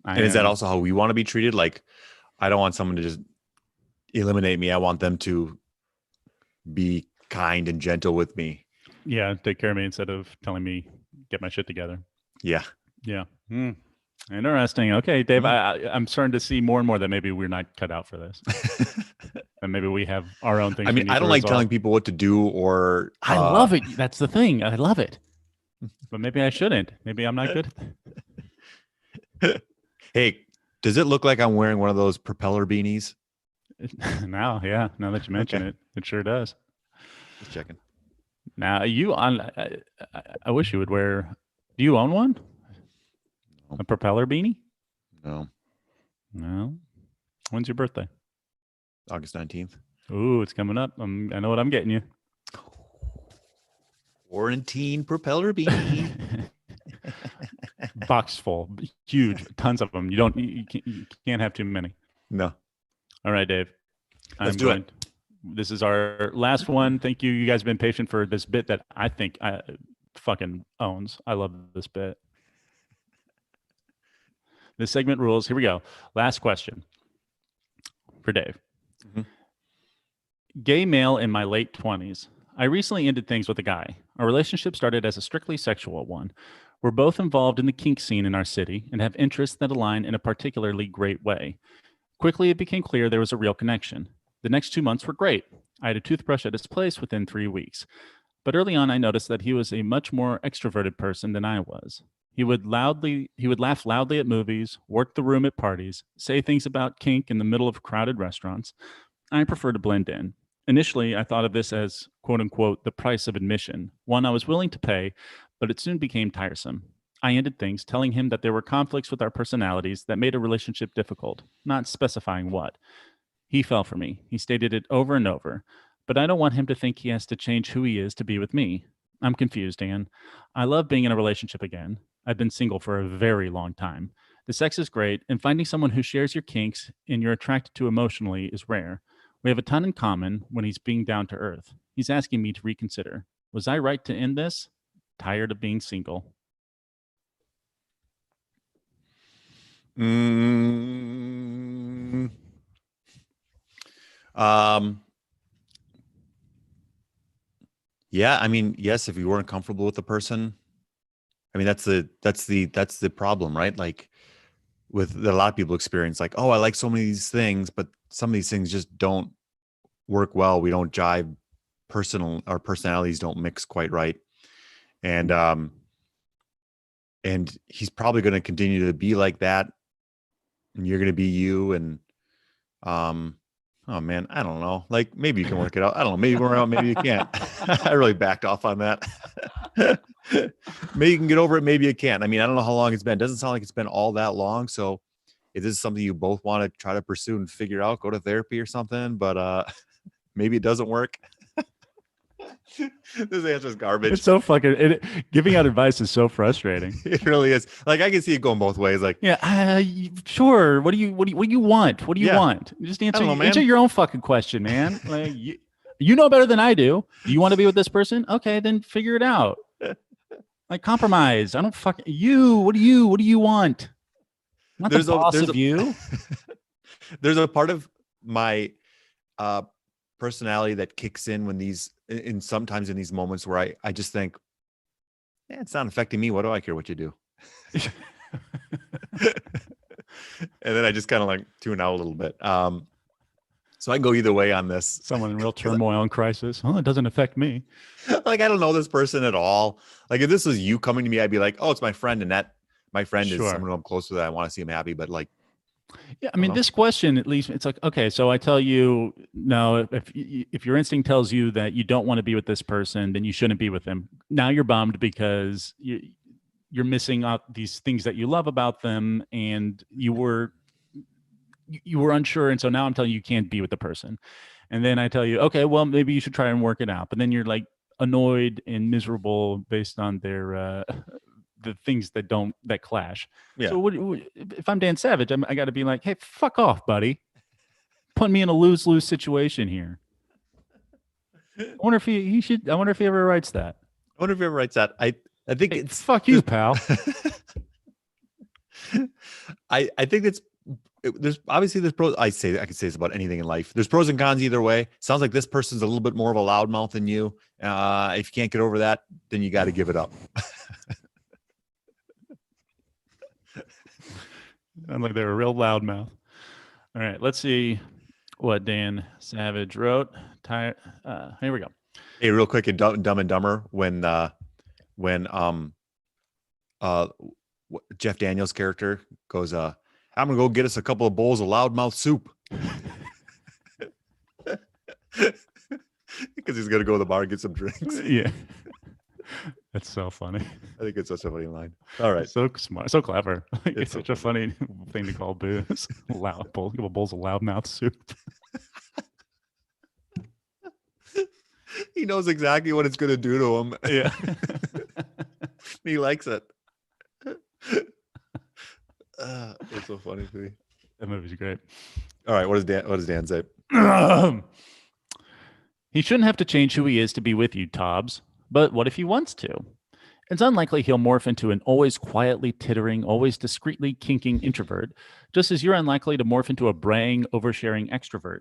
And is that also how we want to be treated? Like, I don't want someone to just eliminate me. I want them to be kind and gentle with me. Yeah, take care of me instead of telling me get my shit together. Yeah. Yeah. Interesting. Okay, Dave, I'm starting to see more and more that maybe we're not cut out for this. And maybe we have our own things. I mean, I don't like telling people what to do, or I love it. That's the thing. I love it. But maybe I shouldn't. Maybe I'm not good. Hey, does it look like I'm wearing one of those propeller beanies? Now that you mention it, it sure does. Just checking. Now I wish you would wear. Do you own one? No. A propeller beanie? No. When's your birthday? August 19th. Ooh, it's coming up. I know what I'm getting you. Quarantine propeller beanie. Box full, huge, tons of them. You can't have too many. No. All right, Dave. Let's do it. This is our last one. Thank you. You guys have been patient for this bit that I think fucking owns. I love this bit. The segment rules. Here we go. Last question for Dave. Mm-hmm. Gay male in my late 20s. I recently ended things with a guy. Our relationship started as a strictly sexual one. We're both involved in the kink scene in our city and have interests that align in a particularly great way. Quickly, it became clear there was a real connection. The next 2 months were great. I had a toothbrush at his place within 3 weeks. But early on, I noticed that he was a much more extroverted person than I was. He would laugh loudly at movies, work the room at parties, say things about kink in the middle of crowded restaurants. I prefer to blend in. Initially, I thought of this as, quote unquote, the price of admission, one I was willing to pay, but it soon became tiresome. I ended things telling him that there were conflicts with our personalities that made a relationship difficult, not specifying what. He fell for me. He stated it over and over, but I don't want him to think he has to change who he is to be with me. I'm confused, Anne. I love being in a relationship again. I've been single for a very long time. The sex is great, and finding someone who shares your kinks and you're attracted to emotionally is rare. We have a ton in common when he's being down to earth. He's asking me to reconsider. Was I right to end this? Tired of being single. Yeah, I mean, yes, if you weren't comfortable with the person, I mean, that's the problem, right? Like with that a lot of people experience, like, oh, I like so many of these things, but some of these things just don't work well. We don't jive. Our personalities don't mix quite right. And he's probably going to continue to be like that, and you're going to be you. And oh man, I don't know. Like maybe you can work it out. I don't know. Maybe you can work it out. Maybe you can't. I really backed off on that. Maybe you can get over it. Maybe you can't. I mean, I don't know how long it's been. It doesn't sound like it's been all that long. So if this is something you both want to try to pursue and figure out, go to therapy or something. But maybe it doesn't work. This answer is garbage. It's so giving out advice is so frustrating. It really is. Like I can see it going both ways. Like, yeah, sure. What do you want? What do you want? Just answer your own fucking question, man. Like you know better than I do. Do you want to be with this person? Okay, then figure it out. Like compromise. I don't fucking you. What do you want? I'm not the boss of you. There's a part of my personality that kicks in when sometimes in these moments where I just think, it's not affecting me. What do I care what you do? And then I just kind of like tune out a little bit. So I go either way on this. Someone in real turmoil and crisis. Oh, it doesn't affect me. Like, I don't know this person at all. Like, if this was you coming to me, I'd be like, oh, it's my friend. And that my friend is Sure. someone who I'm close to that I want to see him happy. But like, Yeah, I mean, this question, at least, it's like, okay, so I tell you, no, if your instinct tells you that you don't want to be with this person, then you shouldn't be with them. Now you're bummed because you're missing out these things that you love about them, and you were unsure, and so now I'm telling you can't be with the person. And then I tell you, okay, well, maybe you should try and work it out. But then you're like annoyed and miserable based on their the things that clash. Yeah. So if I'm Dan Savage, I got to be like, hey, fuck off, buddy. Put me in a lose-lose situation here. I wonder if he should. I wonder if he ever writes that. I wonder if he ever writes that. I think Hey, it's fuck you, pal. I think there's obviously there's pros. I could say this about anything in life. There's pros and cons either way. Sounds like this person's a little bit more of a loudmouth than you. If you can't get over that, then you got to give it up. Sound like they're a real loudmouth. All right, let's see what Dan Savage wrote. Here we go. Hey, real quick, in Dumb and Dumber, when Jeff Daniels' character goes, I'm gonna go get us a couple of bowls of loudmouth soup. Because he's gonna go to the bar and get some drinks. Yeah. That's so funny. I think it's such a funny line. All right. So smart, so clever. It's so such a funny thing to call booze. Couple bowls of loudmouth soup. He knows exactly what it's going to do to him. Yeah. He likes it. It's so funny to me. That movie's great. All right. What does Dan say? He shouldn't have to change who he is to be with you, Tobbs. But what if he wants to? It's unlikely he'll morph into an always quietly tittering, always discreetly kinking introvert, just as you're unlikely to morph into a braying, oversharing extrovert.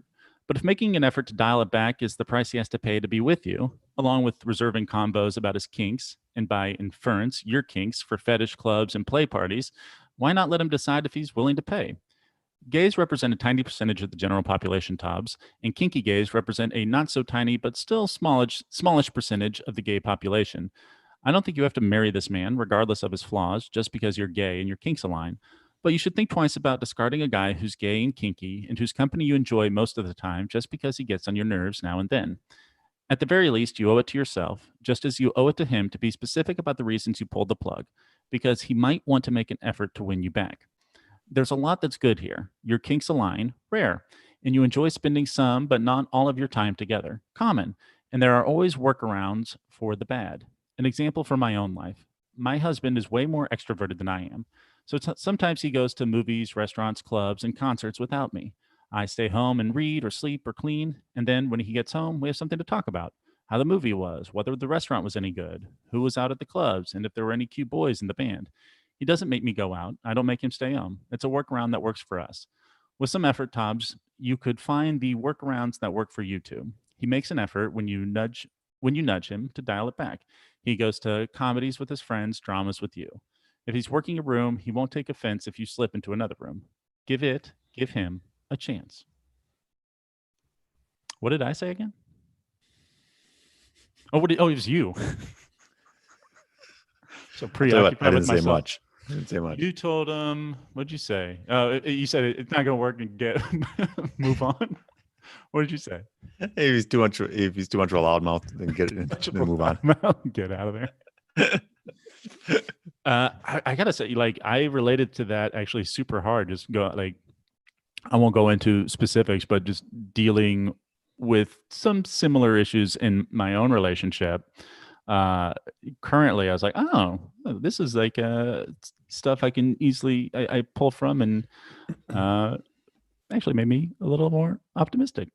But if making an effort to dial it back is the price he has to pay to be with you, along with reserving combos about his kinks, and by inference, your kinks, for fetish clubs and play parties, why not let him decide if he's willing to pay? Gays represent a tiny percentage of the general population, Tobbs, and kinky gays represent a not so tiny but still smallish percentage of the gay population. I don't think you have to marry this man, regardless of his flaws, just because you're gay and your kinks align. But you should think twice about discarding a guy who's gay and kinky and whose company you enjoy most of the time just because he gets on your nerves now and then. At the very least, you owe it to yourself, just as you owe it to him, to be specific about the reasons you pulled the plug, because he might want to make an effort to win you back. There's a lot that's good here. Your kinks align, rare, and you enjoy spending some, but not all of your time together, common, and there are always workarounds for the bad. An example from my own life. My husband is way more extroverted than I am, so sometimes he goes to movies, restaurants, clubs, and concerts without me. I stay home and read or sleep or clean, and then when he gets home, we have something to talk about. How the movie was, whether the restaurant was any good, who was out at the clubs, and if there were any cute boys in the band. He doesn't make me go out. I don't make him stay home. It's a workaround that works for us. With some effort, Tobbs, you could find the workarounds that work for you too. He makes an effort when you nudge him to dial it back. He goes to comedies with his friends, dramas with you. If he's working a room, he won't take offense if you slip into another room. Give him a chance. What did I say again? It was you. So preoccupied with myself. I didn't say much. You told him, what'd you say? You said it's not going to work and move on. What did you say? If he's too much of a loudmouth, then move on. Get out of there. I gotta say, like, I related to that actually super hard. Just go like, I won't go into specifics, but just dealing with some similar issues in my own relationship. Currently, I was like, oh, this is like stuff I can easily I pull from, and actually made me a little more optimistic.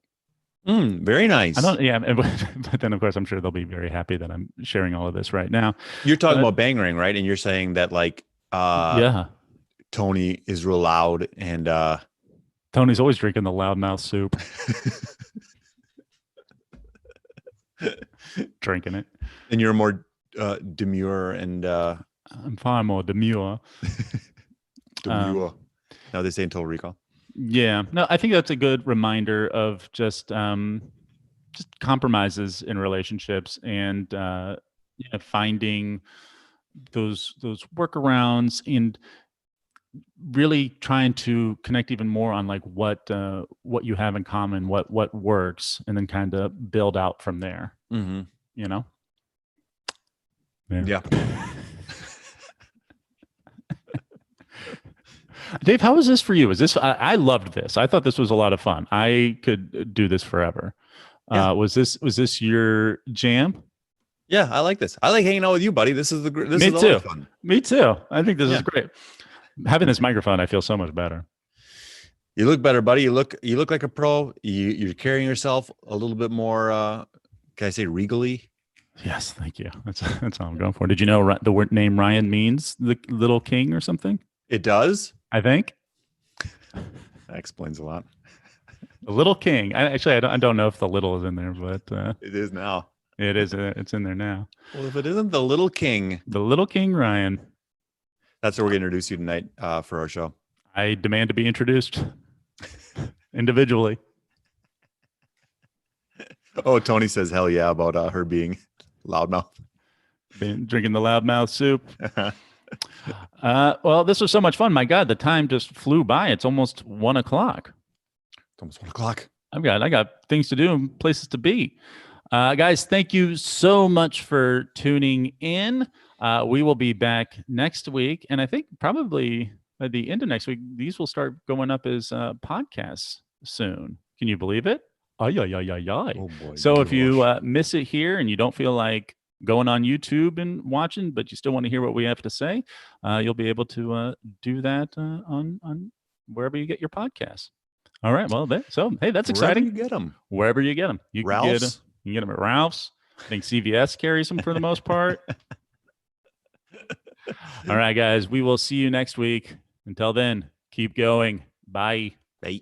Very nice. But then of course I'm sure they'll be very happy that I'm sharing all of this right now. You're talking about bangering, right? And you're saying that like Tony is real loud, and Tony's always drinking the loudmouth soup. Drinking it. And you're more demure, and I'm far more demure. Demure. Now they say in Total Recall. Yeah. No, I think that's a good reminder of just compromises in relationships and finding those workarounds and really trying to connect even more on like what you have in common, what works, and then kind of build out from there. Mm-hmm. You know? Yeah. Dave, how was this for you? I loved this. I thought this was a lot of fun. I could do this forever. Yeah. Was this your jam? Yeah, I like this. I like hanging out with you, buddy. This is Me a lot too. of fun. Me too. I think this Yeah. is great. Having this microphone, I feel so much better. You look better, buddy. You look like a pro. You're carrying yourself a little bit more. Can I say regally? Yes, thank you. That's all I'm going for. Did you know the word name Ryan means the little king or something? It does. I think That explains a lot. the little king. I don't know if the little is in there, but It is now. it is. It's in there now. Well, if it isn't the little king, The little king Ryan. that's where we're going to introduce you tonight for our show. I demand to be introduced individually. Oh, Tony says hell yeah about her being loudmouth. Been drinking the loudmouth soup. Well, this was so much fun. My God, the time just flew by. It's almost 1 o'clock. It's almost 1 o'clock. I got things to do and places to be. Guys, thank you so much for tuning in. We will be back next week. And I think probably by the end of next week, these will start going up as podcasts soon. Can you believe it? Ay. Oh boy. So if you miss it here and you don't feel like going on YouTube and watching, but you still want to hear what we have to say, you'll be able to do that on wherever you get your podcasts. All right. Well, hey, that's exciting. Wherever you get them. Wherever you get them. You Ralph's. can get them at Ralph's. I think CVS carries them for the most part. All right, guys. We will see you next week. Until then, keep going. Bye. Bye.